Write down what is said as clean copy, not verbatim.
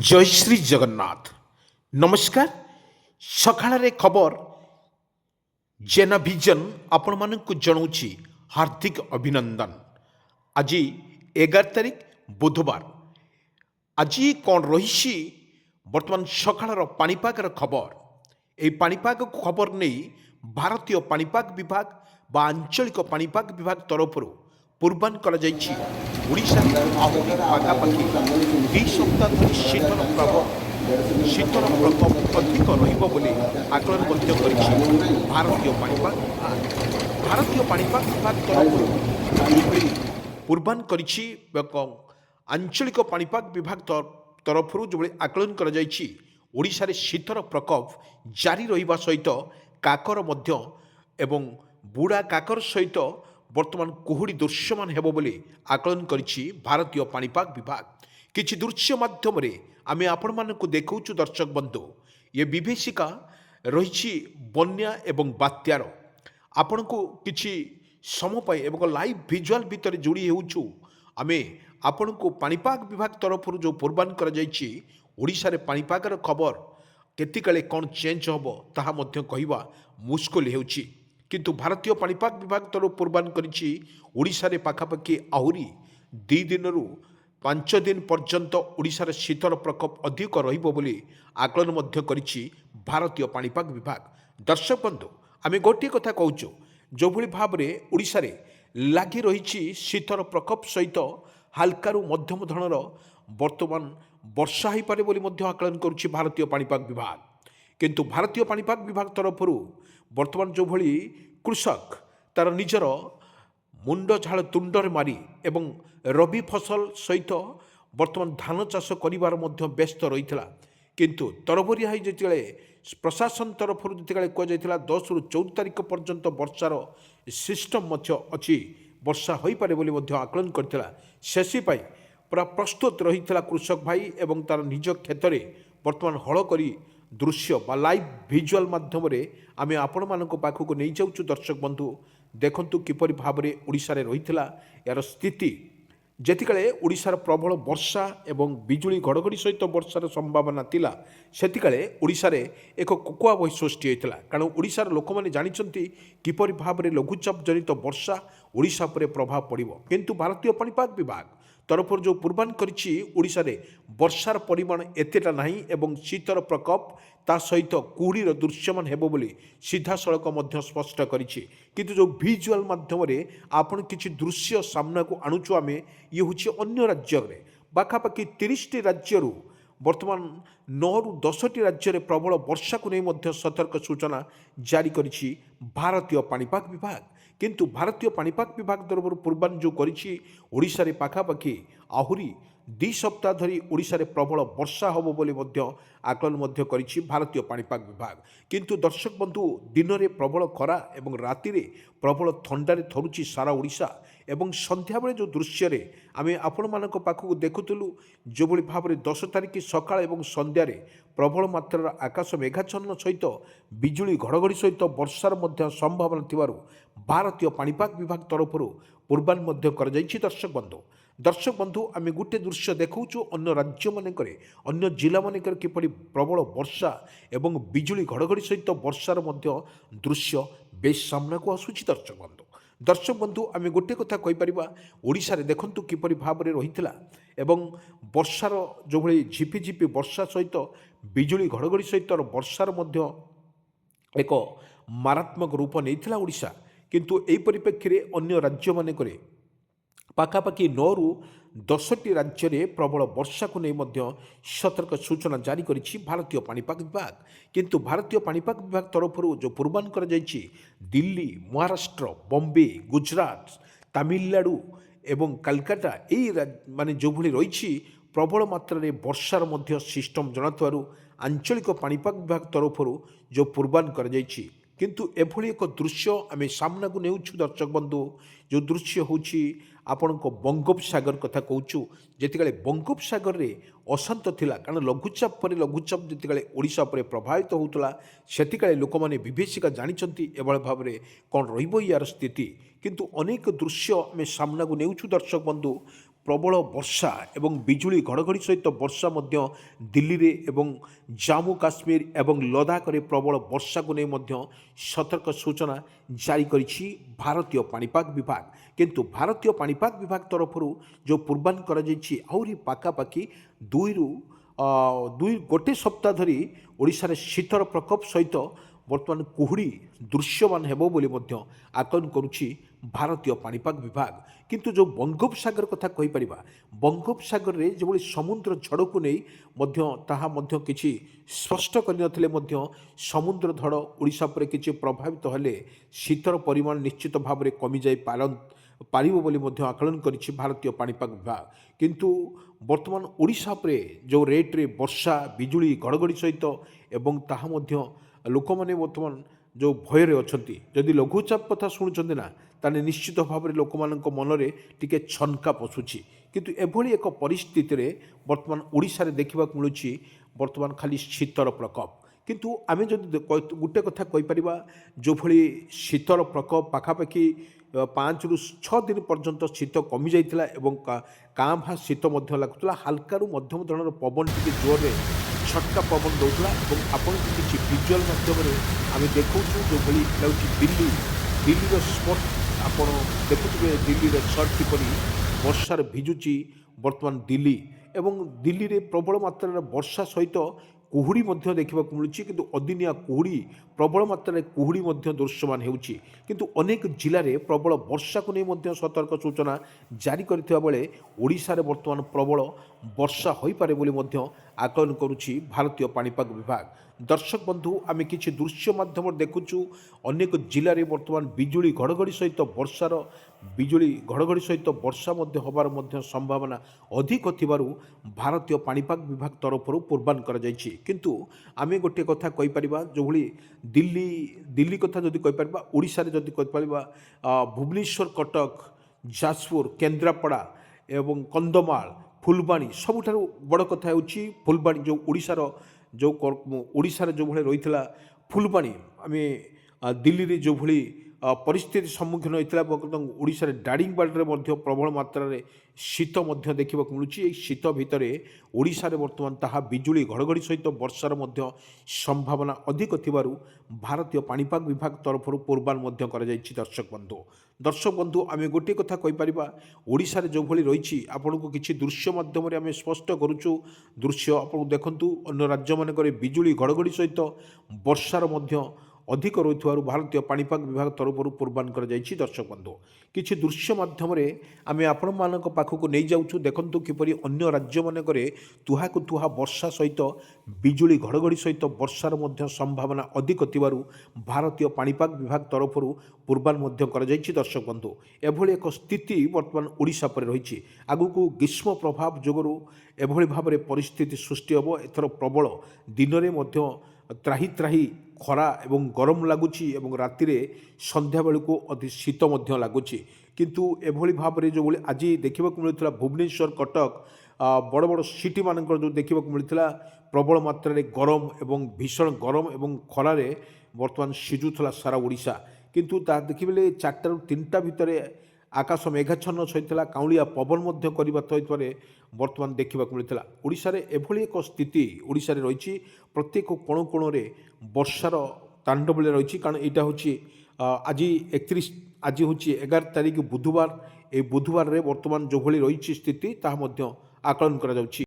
जय श्री जगन्नाथ। नमस्कार। सकाळ खबर जेना भिजन आपण मानक जनाऊँगी हार्दिक अभिनंदन। आज 11 तारिख बुधवार। आज कौन रही बर्तमान सकाळ पाणीपागर खबर। ये पाणीपाग खबर नहीं भारतीय पाणीपाग विभाग बा आंचलिक पाणीपाग विभाग तरफ पूर्वान कर पाखापाखि 2 सप्ताह धरी शीतर प्रकोप अधिक रकलन भारतीय पाणीपाग विभाग। भारतीय पाणीपाग विभाग तरफ पूर्वान कर आंचलिक पाणीपाग विभाग तरफ जो आकलन कर ओडिशा रे शीतर प्रकोप जारी रहिबा सहित काकर मध्य एवं बुढ़ा काकर सहित वर्तमान कुहुड़ी दृश्यमान हेबो बोली आकलन करिछि भारतीय पाणीपाग विभाग। किछि दृश्य माध्यम रे आमे आपण मानकु देखौछु दर्शक बंधु ये विभीषिका रहिछि बन्या एवं बात्यार आपणको किछि समय पाई एवं लाइव विजुअल भितर जोड़ी हेउछु आमे आपणको पाणीपाग विभाग तरफ जो पूर्वान कर जाइछि ओडिशा रे पाणीपागर खबर केतिकाले कौन चेंज हम ताहा मध्य कहिबा मुस्किल हेउछि किंतु भारतीय पाणीपाग विभाग तरफ पूर्वान करिछि ओडिशा रे पाखापाखि आहुरी 2 दिन रु 5 दिन पर्यंत ओडिशा रे शीतर प्रकोप अधिक रहिबो बोली आकलन मध्य करिछि भारतीय पाणीपाग विभाग। दर्शक बंधु आमे गोटे कथा कहूछु जो भली भाव रे ओडिशा रे लागि रहिछि शीतर प्रकोप सहित हालकारु मध्यम धरणर वर्तमान वर्षा हो पारे बोली मध्य आकलन करुछि भारतीय पाणीपाग विभाग। किंतु भारतीय पाणीपाग विभाग तरफ वर्तमान जो भली कृषक तार निजर मुंड झाड़ तुंडरे मारी एवं रबी फसल सहित वर्तमान धान चाष करिवार मध्य व्यस्त रही किंतु तरबरिया है जिते प्रशासन तरफ जिते कहुला 10 रु 14 तारिख पर्यंत वर्षार सिस्टम अच्छी वर्षा हो पारे बोली मध्य आकलन करथिला शेषी पूरा प्रस्तुत रही कृषक भाई एवं तार निज क्षेत्र में वर्तमान हल करी दृश्य बा लाइव विजुअल माध्यम आमे आपण मानक पाखक नहीं जाऊँ दर्शक बंधु देखंतु किपरि भाव में ओडिशा रे रहिथिला यार स्थिति जेतिकाले ओडिशार प्रबल वर्षा एवं बिजुली घड़घड़ी सहित वर्षार संभावना थिला सेतिकाले ओडिशा रे एक कोकुआ बही सृष्टि होइतिला कारण ओडिशार लोक माने जानिचंती किपरि भाव में लघुचाप जनित वर्षा ओडिशा पर प्रभाव पड़िबो किंतु भारतीय पाणीपाग विभाग तरफ जो पूर्वान करिछि ओडिशा रे वर्षार परिमाण एतेटा नाही एवं शीतर प्रकोप ता सहित कुहुड़ीर दृश्यमान हेबो बोली सीधा सड़क मध्य स्पष्ट करिछि किंतु जो विजुअल माध्यम रे आपण किछि दृश्य सामना को आणुछु आमे ये होछि अन्य राज्य रे बाखापाखि 30टी राज्यरू वर्तमान 9 रु 10टी राज्य रे प्रबल वर्षा को नहीं मध्य सतर्क सूचना जारी करिछि भारतीय पाणीपाग विभाग। किंतु भारतीय पाणीपाग विभाग तरफ पूर्वान जो करिछि ओडिशा रे पाखापाखि आहुरी 2 सप्ताह धरी ओडिशा रे प्रबल वर्षा होबो बोली मध्य आकलन मध्य करिछि भारतीय पाणीपाग विभाग। किंतु दर्शक बंधु दिन रे प्रबल खरा एवं राति रे प्रबल थंडा रे थरुछि सारा ओडिशा एवं संध्या बेले जो दृश्य रे आमे आपण मानक पाखु देखुतलु जो भली भाव में 10 तारिख सकाळ एवं संध्या रे प्रबल मात्रार आकाश मेघाच्छन्न सहित बिजुली घड़घड़ी सहित वर्षार मध्य संभावना थिबारु भारतीय पाणीपाग विभाग तरफ पूर्वान मध्य कर जाइछि। दर्शक बंधु आमे गोटे दृश्य देखौछु अन्य राज्य मानकरे अन्य जिला मानकरे किपरि प्रबल वर्षा एवं बिजुली घड़घड़ी सहित वर्षार मध्य दृश्य बेस सामना को आसुछि। दर्शक बंधु आमे गोटे कथा कहि परिबा ओडिशा रे देखंतु किपरि भाव रे रहितला एवं वर्षार जो भली झिपि वर्षा सहित बिजुली घड़घड़ी सहित वर्षार मध्य एक मारात्मक रूप नैथिला ओडिशा किंतु एही परिप्रेक्षी रे अन्य राज्य मानकरे पाखापाखि 9 रु 10टी राज्य में प्रबल वर्षा को नहीं मध्य सतर्क सूचना जारी करिछि भारतीय पाणीपाग विभाग। किंतु भारतीय पाणीपाग विभाग तरफ जो पूर्वान कर जाइछि दिल्ली महाराष्ट्र बॉम्बे गुजरात तमिलनाडु एवं कलकाता यही माने जो भली रही प्रबल मात्रा रे वर्षार मध्य सिस्टम जनाथारु आंचलिक पाणीपाग विभाग तरफ जो पूर्वान कर जाइछि किंतु एभली एक दृश्य आमे सामना को नेउछु दर्शक बंधु जो दृश्य होछि आपण को बंगोपसागर कथा कहूँ जिते बंगोपसागर रे अशांत थिला कारण लघुचाप पर लघुचाप जिते ओडिशा पर प्रभावित होउतला सेतिकाले लोक माने विभीषिका जानिचंती एभଳି भाबरे कोन रहिबो यार स्थिति किंतु अनेक दृश्य आमे सामना को नेउछु दर्शक बंधु প্রবল বর্ষা এবং বিজুଳି ঘড়ঘড়ি সহিত বর্ষা মধ্য দিল্লীরে এবং জাম্মু কাশ্মীর এবং লଦାখরে প্রবল বর্ষাକୁ ନେଇ ମଧ୍ୟ ସତର୍କ ସୂଚନା ଜାରି କରିଛି ଭାରତୀୟ ପାଣିପାଗ ବିଭାଗ। କିନ୍ତୁ ଭାରତୀୟ ପାଣିପାଗ ବିଭାଗ ତରଫରୁ ଯେଉଁ ପୂର୍ବାନୁମାନ କରାଯାଇଛି ଆହୁରି ପାଖାପାଖି ଗୋଟେ ସପ୍ତାହ ଧରି ଓଡ଼ିଶାରେ ଶୀତର ପ୍ରକୋପ ସହିତ ବର୍ତ୍ତମାନ କୁହୁଡ଼ି ଦୃଶ୍ୟମାନ ହେବ ବୋଲି ମଧ୍ୟ ଆକଳନ କରୁଛି ଭାରତୀୟ ପାଣିପାଗ ବିଭାଗ। କିନ୍ତୁ ଯେଉଁ ବଙ୍ଗୋପସାଗର କଥା କହିପାରିବା, ବଙ୍ଗୋପସାଗରରେ ଯେଭଳି ସମୁଦ୍ର ଝଡ଼କୁ ନେଇ ମଧ୍ୟ ତାହା ମଧ୍ୟ କିଛି ସ୍ପଷ୍ଟ କରିନଥିଲେ ମଧ୍ୟ ସମୁଦ୍ର ଝଡ଼ ଓଡ଼ିଶା ଉପରେ କିଛି ପ୍ରଭାବିତ ହେଲେ ଶୀତର ପରିମାଣ ନିଶ୍ଚିତ ଭାବରେ କମିଯାଇ ପାରିବ ବୋଲି ମଧ୍ୟ ଆକଳନ କରିଛି ଭାରତୀୟ ପାଣିପାଗ ବିଭାଗ। କିନ୍ତୁ ବର୍ତ୍ତମାନ ଓଡ଼ିଶା ଉପରେ ଯେଉଁ ରେଟ୍ରେ ବର୍ଷା ବିଜୁଳି ଘଡ଼ଘଡ଼ି ସହିତ ଏବଂ ତାହା ମଧ୍ୟ ଲୋକମାନେ ବର୍ତ୍ତମାନ ଯେଉଁ ଭୟରେ ଅଛନ୍ତି, ଯଦି ଲଘୁଚାପ କଥା ଶୁଣୁଛନ୍ତି ନା ତାହେଲେ ନିଶ୍ଚିତ ଭାବରେ ଲୋକମାନଙ୍କ ମନରେ ଟିକେ ଛନକା ପଶୁଛି। କିନ୍ତୁ ଏଭଳି ଏକ ପରିସ୍ଥିତିରେ ବର୍ତ୍ତମାନ ଓଡ଼ିଶାରେ ଦେଖିବାକୁ ମିଳୁଛି ବର୍ତ୍ତମାନ ଖାଲି ଶୀତର ପ୍ରକୋପ। କିନ୍ତୁ ଆମେ ଯଦି ଗୋଟେ କଥା କହିପାରିବା, ଯେଉଁଭଳି ଶୀତର ପ୍ରକୋପ ପାଖାପାଖି 5ରୁ 6 ଦିନ ପର୍ଯ୍ୟନ୍ତ ଶୀତ କମିଯାଇଥିଲା ଏବଂ କାଁ ଭାଁ ଶୀତ ମଧ୍ୟ ଲାଗୁଥିଲା, ହାଲକାରୁ ମଧ୍ୟମ ଧରଣର ପବନ ଟିକେ ଜୋରରେ ଝଟକା ପବନ ଦେଉଥିଲା ଏବଂ ଆପଣଙ୍କୁ କିଛି ଭିଜୁଆଲ ମାଧ୍ୟମରେ ଆମେ ଦେଖାଉଛୁ ଯେଉଁଭଳି ଲାଗୁଛି ଦିଲ୍ଲୀର ସ୍ପଟ ଆପଣ ଦେଖୁଥିବେ, ଦିଲ୍ଲୀର ସର୍ଟ କିପରି ବର୍ଷାରେ ଭିଜୁଛି ବର୍ତ୍ତମାନ ଦିଲ୍ଲୀ ଏବଂ ଦିଲ୍ଲୀରେ ପ୍ରବଳ ମାତ୍ରାରେ ବର୍ଷା ସହିତ କୁହୁଡ଼ି ମଧ୍ୟ ଦେଖିବାକୁ ମିଳୁଛି। କିନ୍ତୁ ଅଦିନିଆ କୁହୁଡ଼ି ପ୍ରବଳ ମାତ୍ରାରେ କୁହୁଡ଼ି ମଧ୍ୟ ଦୃଶ୍ୟମାନ ହେଉଛି। କିନ୍ତୁ ଅନେକ ଜିଲ୍ଲାରେ ପ୍ରବଳ ବର୍ଷାକୁ ନେଇ ମଧ୍ୟ ସତର୍କ ସୂଚନା ଜାରି କରିଥିବା ବେଳେ ଓଡ଼ିଶାରେ ବର୍ତ୍ତମାନ ପ୍ରବଳ ବର୍ଷା ହୋଇପାରେ ବୋଲି ମଧ୍ୟ ଆକଳନ କରୁଛି ଭାରତୀୟ ପାଣିପାଗ ବିଭାଗ। ଦର୍ଶକ ବନ୍ଧୁ, ଆମେ କିଛି ଦୃଶ୍ୟ ମାଧ୍ୟମରେ ଦେଖୁଛୁ ଅନେକ ଜିଲ୍ଲାରେ ବର୍ତ୍ତମାନ ବିଜୁଳି ଘଡ଼ଘଡ଼ି ସହିତ ବର୍ଷା ମଧ୍ୟ ହେବାର ମଧ୍ୟ ସମ୍ଭାବନା ଅଧିକ ଥିବାରୁ ଭାରତୀୟ ପାଣିପାଗ ବିଭାଗ ତରଫରୁ ପୂର୍ବାନୁମାନ କରାଯାଇଛି। କିନ୍ତୁ ଆମେ ଗୋଟିଏ କଥା କହିପାରିବା, ଯେଉଁଭଳି ଦିଲ୍ଲୀ କଥା ଯଦି କହିପାରିବା, ଓଡ଼ିଶାରେ ଯଦି କହିପାରିବା ଭୁବନେଶ୍ୱର, କଟକ, ଯାଜପୁର, କେନ୍ଦ୍ରାପଡ଼ା ଏବଂ କନ୍ଧମାଳ, ଫୁଲବାଣୀ, ସବୁଠାରୁ ବଡ଼ କଥା ହେଉଛି ଫୁଲବାଣୀ ଯେଉଁ ଓଡ଼ିଶାରେ ଯେଉଁଭଳି ରହିଥିଲା ଫୁଲବାଣୀ, ଆମେ ଦିଲ୍ଲୀରେ ଯେଉଁଭଳି ପରିସ୍ଥିତି ସମ୍ମୁଖୀନ ହୋଇଥିଲା ଏବଂ ଓଡ଼ିଶାରେ ଦାରିଙ୍ଗବାଡ଼ିରେ ମଧ୍ୟ ପ୍ରବଳ ମାତ୍ରାରେ ଶୀତ ମଧ୍ୟ ଦେଖିବାକୁ ମିଳୁଛି। ଏହି ଶୀତ ଭିତରେ ଓଡ଼ିଶାରେ ବର୍ତ୍ତମାନ ତାହା ବିଜୁଳି ଘଡ଼ଘଡ଼ି ସହିତ ବର୍ଷାର ମଧ୍ୟ ସମ୍ଭାବନା ଅଧିକ ଥିବାରୁ ଭାରତୀୟ ପାଣିପାଗ ବିଭାଗ ତରଫରୁ ପୂର୍ବାନୁମାନ ମଧ୍ୟ କରାଯାଇଛି। ଦର୍ଶକ ବନ୍ଧୁ, ଆମେ ଗୋଟିଏ କଥା କହିପାରିବା, ଓଡ଼ିଶାରେ ଯେଉଁଭଳି ରହିଛି ଆପଣଙ୍କୁ କିଛି ଦୃଶ୍ୟ ମାଧ୍ୟମରେ ଆମେ ସ୍ପଷ୍ଟ କରୁଛୁ। ଦୃଶ୍ୟ ଆପଣଙ୍କୁ ଦେଖନ୍ତୁ, ଅନ୍ୟ ରାଜ୍ୟମାନଙ୍କରେ ବିଜୁଳି ଘଡ଼ଘଡ଼ି ସହିତ ବର୍ଷାର ମଧ୍ୟ ଅଧିକ ରହିଥିବାରୁ ଭାରତୀୟ ପାଣିପାଗ ବିଭାଗ ତରଫରୁ ପୂର୍ବାନୁମାନ କରାଯାଇଛି। ଦର୍ଶକ ବନ୍ଧୁ, କିଛି ଦୃଶ୍ୟ ମାଧ୍ୟମରେ ଆମେ ଆପଣମାନଙ୍କ ପାଖକୁ ନେଇଯାଉଛୁ। ଦେଖନ୍ତୁ କିପରି ଅନ୍ୟ ରାଜ୍ୟମାନଙ୍କରେ ତୁହାକୁ ତୁହା ବର୍ଷା ସହିତ ବିଜୁଳି ଘଡ଼ଘଡ଼ି ସହିତ ବର୍ଷାର ମଧ୍ୟ ସମ୍ଭାବନା ଅଧିକ ଥିବାରୁ ଭାରତୀୟ ପାଣିପାଗ ବିଭାଗ ତରଫରୁ ପୂର୍ବାନୁମାନ ମଧ୍ୟ କରାଯାଇଛି। ଦର୍ଶକ ବନ୍ଧୁ, ଏଭଳି ଏକ ସ୍ଥିତି ବର୍ତ୍ତମାନ ଓଡ଼ିଶା ଉପରେ ରହିଛି। ଆଗକୁ ଗ୍ରୀଷ୍ମ ପ୍ରଭାବ ଯୋଗୁଁ ଏଭଳି ଭାବରେ ପରିସ୍ଥିତି ସୃଷ୍ଟି ହେବ। ଏଥର ପ୍ରବଳ ଦିନରେ ମଧ୍ୟ ତ୍ରାହି ଖରା ଏବଂ ଗରମ ଲାଗୁଛି ଏବଂ ରାତିରେ ସନ୍ଧ୍ୟାବେଳକୁ ଅତି ଶୀତ ମଧ୍ୟ ଲାଗୁଛି। କିନ୍ତୁ ଏଭଳି ଭାବରେ ଯେଉଁଭଳି ଆଜି ଦେଖିବାକୁ ମିଳୁଥିଲା ଭୁବନେଶ୍ୱର, କଟକ, ବଡ଼ ବଡ଼ ସିଟିମାନଙ୍କର ଯେଉଁ ଦେଖିବାକୁ ମିଳିଥିଲା ପ୍ରବଳ ମାତ୍ରାରେ ଗରମ ଏବଂ ଭୀଷଣ ଗରମ ଏବଂ ଖରାରେ ବର୍ତ୍ତମାନ ସିଝୁଥିଲା ସାରା ଓଡ଼ିଶା। କିନ୍ତୁ ତାହା ଦେଖିଲେ 4ଟାରୁ 3ଟା ଭିତରେ ଆକାଶ ମେଘାଚ୍ଛନ୍ନ ହୋଇଥିଲା, କାଉଁଳିଆ ପବନ ମଧ୍ୟ ହୋଇଥିବାରେ ବର୍ତ୍ତମାନ ଦେଖିବାକୁ ମିଳିଥିଲା। ଓଡ଼ିଶାରେ ଏଭଳି ଏକ ସ୍ଥିତି ଓଡ଼ିଶାରେ ରହିଛି, ପ୍ରତ୍ୟେକ କୋଣ କୋଣରେ ବର୍ଷାର ତାଣ୍ଡବରେ ରହିଛି। କାରଣ ଏଇଟା ହେଉଛି ଆଜି ହେଉଛି 11 ତାରିଖ ବୁଧବାର। ଏହି ବୁଧବାରରେ ବର୍ତ୍ତମାନ ଯେଉଁଭଳି ରହିଛି ସ୍ଥିତି ତାହା ମଧ୍ୟ ଆକଳନ କରାଯାଉଛି।